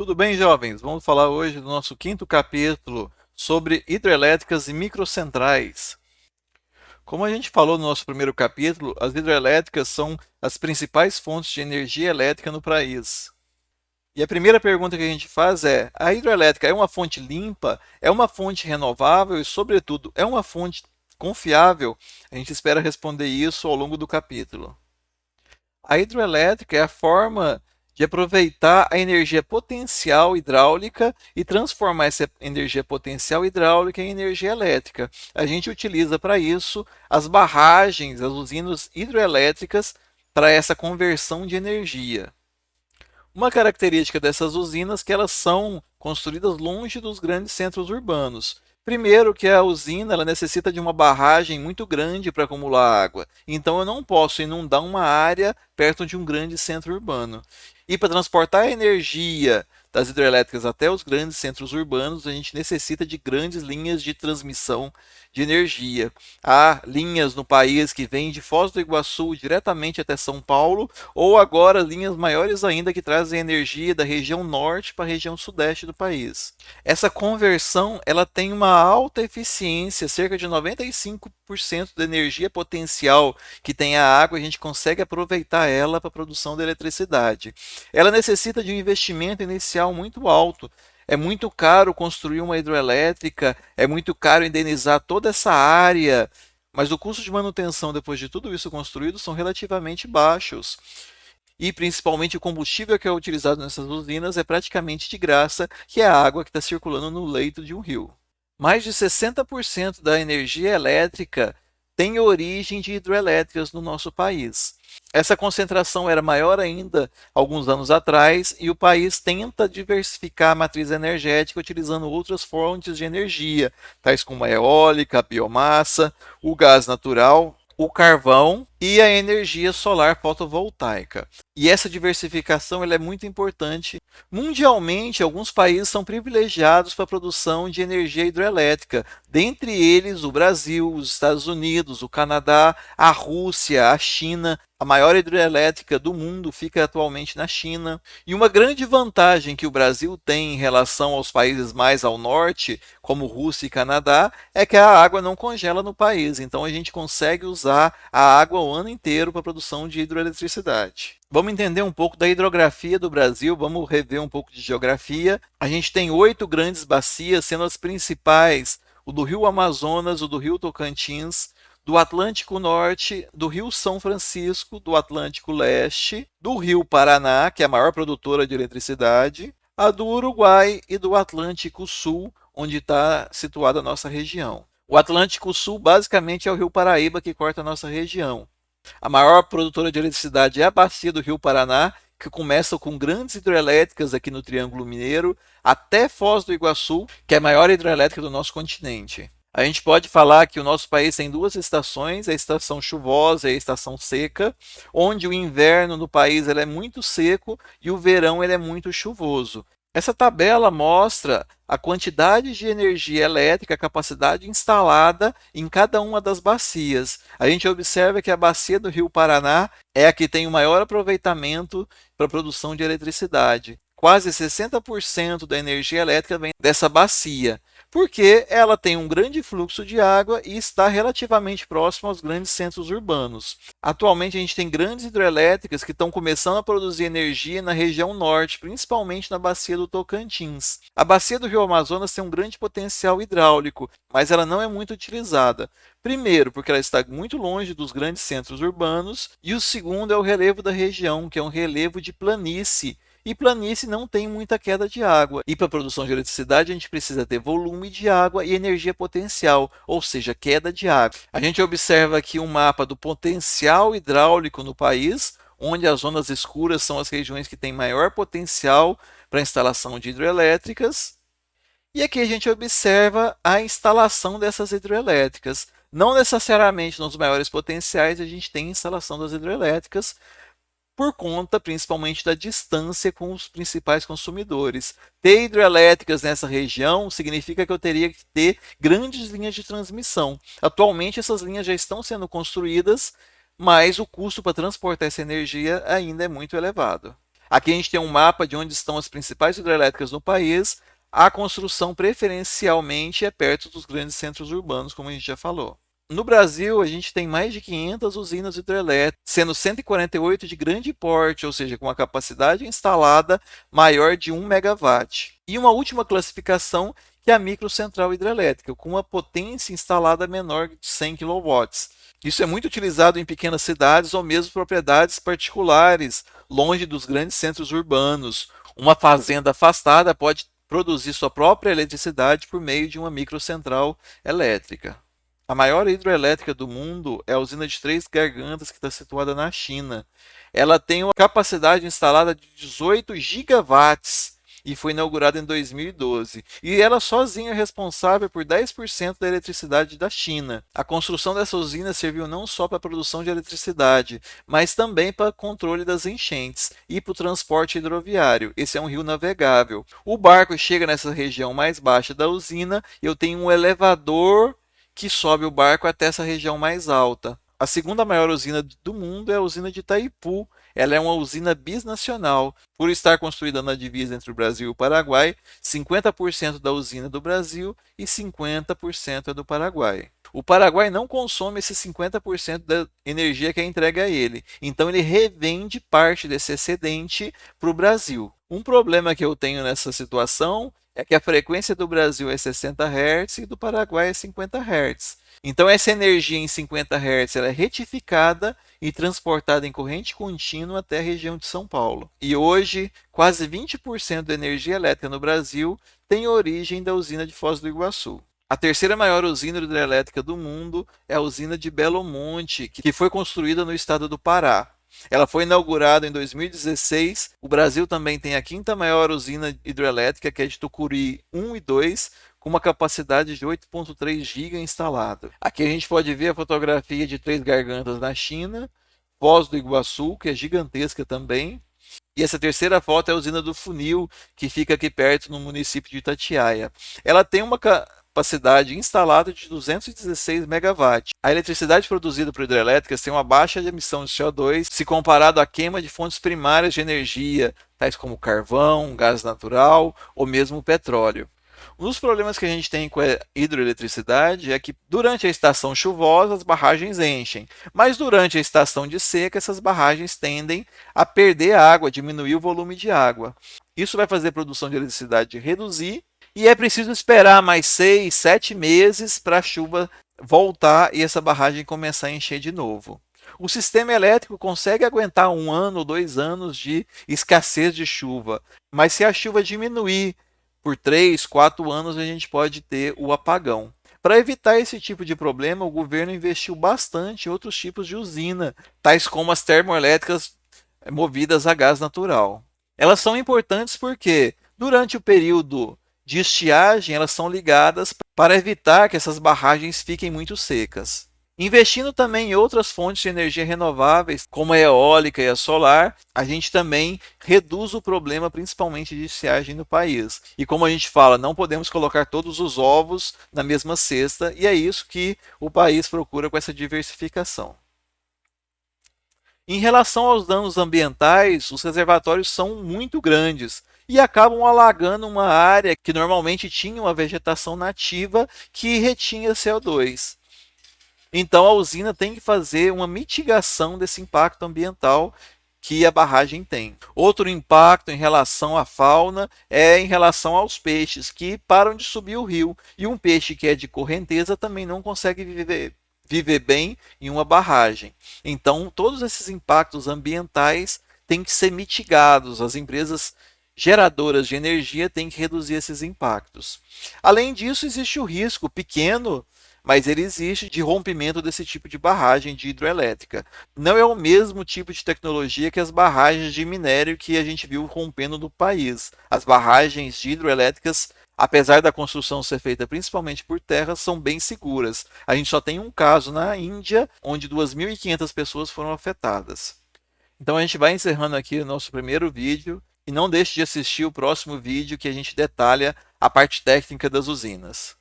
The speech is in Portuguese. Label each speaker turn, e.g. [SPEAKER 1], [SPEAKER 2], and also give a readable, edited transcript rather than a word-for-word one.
[SPEAKER 1] Tudo bem, jovens? Vamos falar hoje do nosso quinto capítulo sobre hidrelétricas e microcentrais. Como a gente falou no nosso primeiro capítulo, as hidrelétricas são as principais fontes de energia elétrica no país. E a primeira pergunta que a gente faz é: a hidrelétrica é uma fonte limpa? É uma fonte renovável? E, sobretudo, é uma fonte confiável? A gente espera responder isso ao longo do capítulo. A hidroelétrica é a forma de aproveitar a energia potencial hidráulica e transformar essa energia potencial hidráulica em energia elétrica. A gente utiliza para isso as barragens, as usinas hidroelétricas para essa conversão de energia. Uma característica dessas usinas é que elas são construídas longe dos grandes centros urbanos. Primeiro que a usina ela necessita de uma barragem muito grande para acumular água. Então eu não posso inundar uma área perto de um grande centro urbano. E para transportar a energia das hidrelétricas até os grandes centros urbanos, a gente necessita de grandes linhas de transmissão de energia. Há linhas no país que vêm de Foz do Iguaçu diretamente até São Paulo, ou agora linhas maiores ainda que trazem energia da região norte para a região sudeste do país. Essa conversão ela tem uma alta eficiência, cerca de 95% da energia potencial que tem a água, a gente consegue aproveitar ela para a produção de eletricidade. Ela necessita de um investimento inicial muito alto. É muito caro construir uma hidroelétrica, é muito caro indenizar toda essa área, mas o custo de manutenção depois de tudo isso construído são relativamente baixos. E principalmente o combustível que é utilizado nessas usinas é praticamente de graça, que é a água que está circulando no leito de um rio. Mais de 60% da energia elétrica tem origem de hidrelétricas no nosso país. Essa concentração era maior ainda alguns anos atrás e o país tenta diversificar a matriz energética utilizando outras fontes de energia, tais como a eólica, a biomassa, o gás natural, o carvão e a energia solar fotovoltaica. E essa diversificação ela é muito importante. Mundialmente, alguns países são privilegiados para a produção de energia hidrelétrica, dentre eles o Brasil, os Estados Unidos, o Canadá, a Rússia, a China. A maior hidrelétrica do mundo fica atualmente na China. E uma grande vantagem que o Brasil tem em relação aos países mais ao norte, como Rússia e Canadá, é que a água não congela no país. Então a gente consegue usar a água o ano inteiro para a produção de hidroeletricidade. Vamos entender um pouco da hidrografia do Brasil, vamos rever um pouco de geografia. A gente tem 8 grandes bacias, sendo as principais o do Rio Amazonas, o do Rio Tocantins, do Atlântico Norte, do Rio São Francisco, do Atlântico Leste, do Rio Paraná, que é a maior produtora de eletricidade, a do Uruguai e do Atlântico Sul, onde está situada a nossa região. O Atlântico Sul basicamente é o Rio Paraíba que corta a nossa região. A maior produtora de eletricidade é a bacia do Rio Paraná, que começa com grandes hidrelétricas aqui no Triângulo Mineiro, até Foz do Iguaçu, que é a maior hidrelétrica do nosso continente. A gente pode falar que o nosso país tem duas estações, a estação chuvosa e a estação seca, onde o inverno no país ele é muito seco e o verão ele é muito chuvoso. Essa tabela mostra a quantidade de energia elétrica, a capacidade instalada em cada uma das bacias. A gente observa que a bacia do Rio Paraná é a que tem o maior aproveitamento para a produção de eletricidade. Quase 60% da energia elétrica vem dessa bacia, porque ela tem um grande fluxo de água e está relativamente próximo aos grandes centros urbanos. Atualmente a gente tem grandes hidrelétricas que estão começando a produzir energia na região norte, principalmente na bacia do Tocantins. A bacia do Rio Amazonas tem um grande potencial hidráulico, mas ela não é muito utilizada. Primeiro, porque ela está muito longe dos grandes centros urbanos, e o segundo é o relevo da região, que é um relevo de planície. E planície não tem muita queda de água. E para a produção de eletricidade, a gente precisa ter volume de água e energia potencial, ou seja, queda de água. A gente observa aqui um mapa do potencial hidráulico no país, onde as zonas escuras são as regiões que têm maior potencial para a instalação de hidrelétricas. E aqui a gente observa a instalação dessas hidrelétricas. Não necessariamente nos maiores potenciais a gente tem instalação das hidrelétricas, por conta principalmente da distância com os principais consumidores. Ter hidrelétricas nessa região significa que eu teria que ter grandes linhas de transmissão. Atualmente essas linhas já estão sendo construídas, mas o custo para transportar essa energia ainda é muito elevado. Aqui a gente tem um mapa de onde estão as principais hidrelétricas no país. A construção preferencialmente é perto dos grandes centros urbanos, como a gente já falou. No Brasil, a gente tem mais de 500 usinas hidrelétricas, sendo 148 de grande porte, ou seja, com a capacidade instalada maior de 1 megawatt. E uma última classificação, que é a microcentral hidrelétrica, com uma potência instalada menor de 100 kW. Isso é muito utilizado em pequenas cidades ou mesmo propriedades particulares, longe dos grandes centros urbanos. Uma fazenda afastada pode produzir sua própria eletricidade por meio de uma microcentral elétrica. A maior hidrelétrica do mundo é a usina de Três Gargantas, que está situada na China. Ela tem uma capacidade instalada de 18 gigawatts e foi inaugurada em 2012. E ela sozinha é responsável por 10% da eletricidade da China. A construção dessa usina serviu não só para a produção de eletricidade, mas também para o controle das enchentes e para o transporte hidroviário. Esse é um rio navegável. O barco chega nessa região mais baixa da usina e eu tenho um elevador que sobe o barco até essa região mais alta. A segunda maior usina do mundo é a usina de Itaipu. Ela é uma usina bisnacional. Por estar construída na divisa entre o Brasil e o Paraguai, 50% da usina é do Brasil e 50% é do Paraguai. O Paraguai não consome esse 50% da energia que é entregue a ele, então ele revende parte desse excedente para o Brasil. Um problema que eu tenho nessa situação é que a frequência do Brasil é 60 Hz e do Paraguai é 50 Hz. Então essa energia em 50 Hz ela é retificada e transportada em corrente contínua até a região de São Paulo. E hoje, quase 20% da energia elétrica no Brasil tem origem da usina de Foz do Iguaçu. A terceira maior usina hidrelétrica do mundo é a usina de Belo Monte, que foi construída no estado do Pará. Ela foi inaugurada em 2016. O Brasil também tem a quinta maior usina hidrelétrica, que é de Tucuruí 1 e 2, com uma capacidade de 8,3 GB instalada. Aqui a gente pode ver a fotografia de Três Gargantas na China, Foz do Iguaçu, que é gigantesca também. E essa terceira foto é a usina do Funil, que fica aqui perto no município de Itatiaia. Ela tem uma capacidade instalada de 216 megawatts. A eletricidade produzida por hidrelétricas tem uma baixa emissão de CO2 se comparado à queima de fontes primárias de energia, tais como carvão, gás natural ou mesmo petróleo. Um dos problemas que a gente tem com a hidroeletricidade é que durante a estação chuvosa as barragens enchem, mas durante a estação de seca essas barragens tendem a perder água, diminuir o volume de água. Isso vai fazer a produção de eletricidade reduzir e é preciso esperar mais 6, 7 meses para a chuva voltar e essa barragem começar a encher de novo. O sistema elétrico consegue aguentar 1 ano ou 2 anos de escassez de chuva, mas se a chuva diminuir por 3, 4 anos, a gente pode ter o apagão. Para evitar esse tipo de problema, o governo investiu bastante em outros tipos de usina, tais como as termoelétricas movidas a gás natural. Elas são importantes porque, durante o período de estiagem, elas são ligadas para evitar que essas barragens fiquem muito secas. Investindo também em outras fontes de energia renováveis, como a eólica e a solar, a gente também reduz o problema, principalmente de estiagem no país. E como a gente fala, não podemos colocar todos os ovos na mesma cesta, e é isso que o país procura com essa diversificação. Em relação aos danos ambientais, os reservatórios são muito grandes e acabam alagando uma área que normalmente tinha uma vegetação nativa que retinha CO2. Então a usina tem que fazer uma mitigação desse impacto ambiental que a barragem tem. Outro impacto em relação à fauna é em relação aos peixes que param de subir o rio. E um peixe que é de correnteza também não consegue viver bem em uma barragem. Então todos esses impactos ambientais têm que ser mitigados. As empresas geradoras de energia têm que reduzir esses impactos. Além disso, existe o risco pequeno, mas ele existe, de rompimento desse tipo de barragem de hidrelétrica. Não é o mesmo tipo de tecnologia que as barragens de minério que a gente viu rompendo no país. As barragens de hidrelétricas, apesar da construção ser feita principalmente por terra, são bem seguras. A gente só tem um caso na Índia, onde 2.500 pessoas foram afetadas. Então a gente vai encerrando aqui o nosso primeiro vídeo e não deixe de assistir o próximo vídeo que a gente detalha a parte técnica das usinas.